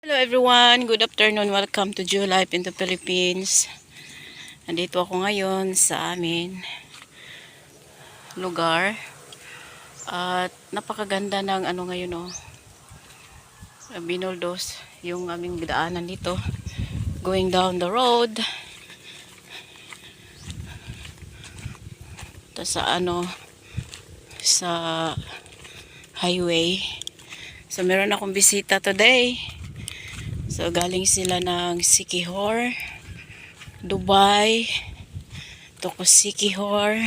Hello everyone, good afternoon. Welcome to Geo Life in the Philippines. Nandito ako ngayon sa amin lugar. At napakaganda ng ano ngayon Binoldos yung aming daanan dito. Going down the road. Ito sa highway. So meron akong bisita today. So galing sila ng Siquijor, Dubai, Siquijor,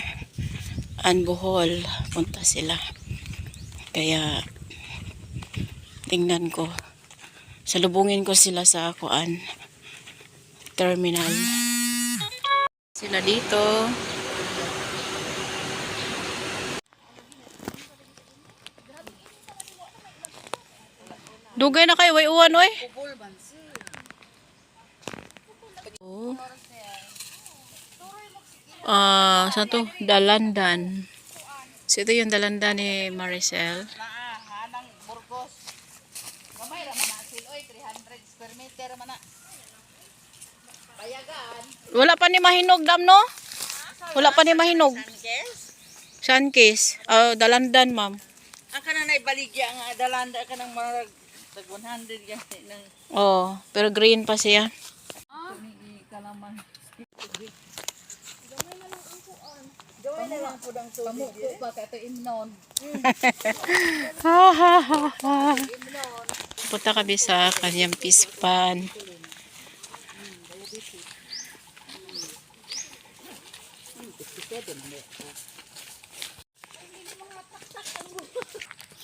and Bohol. Punta sila. Kaya tingnan ko. Salubungin ko sila sa terminal. Sila dito. Dugay na kayo, way uwan oy. Saan to? Dalandan. So ito yung dalandan ni Maricel. Hanang Burgos. Gamay ra man na siloy 300 square meter man na. Bayagan. Wala pa ni mahinog dam no? Wala pa ni mahinog. Sunkist. Dalandan ma'am. Ang kanang naibaligya nga dalanda kanang marag tag 100 gani nang. Oh, pero green pa siya. Tumigi kalaman. Gawin na lang po ang tubig. Pamuko pa kato imnon. Punta kami sa kanyang pispan.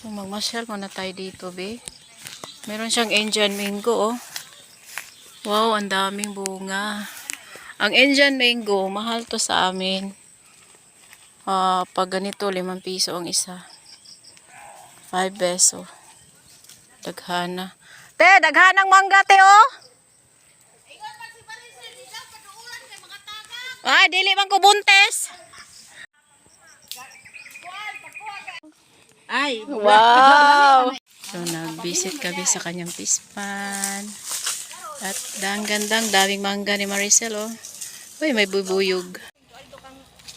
So magmasyal muna tayo dito, be. Meron siyang Indian mango, oh. Wow, ang daming bunga. Ang Indian mango, mahal to sa amin. Pag ganito, 5 piso ang isa. 5 peso. Daghana. Te, daghanang mangga, te, oh. Ay, dili man ko buntes. Ay, Wow! So, nag-visit kami sa kanyang pispan. At daming mangga ni Maricel, oh. Uy, may bubuyog.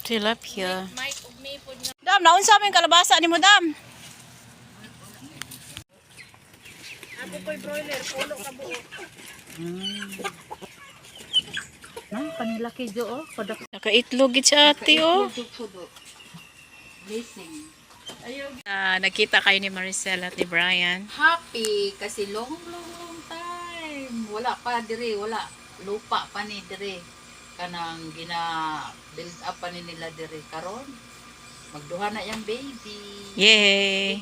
Tilapia. Dam, naun sa amin kalabasa ni mo, Dam. ako ko'y broiler, pulo ka buo. Panilaki jo, oh. Nakaitlog it siya, ate, oh. Blessing. Nakita kayo ni Maricel at ni Brian. Happy kasi long time. Wala pa dire, wala lupa pa ni dire. Kanang build up pa ni nila dire karon. Magduha na yang baby. Yay!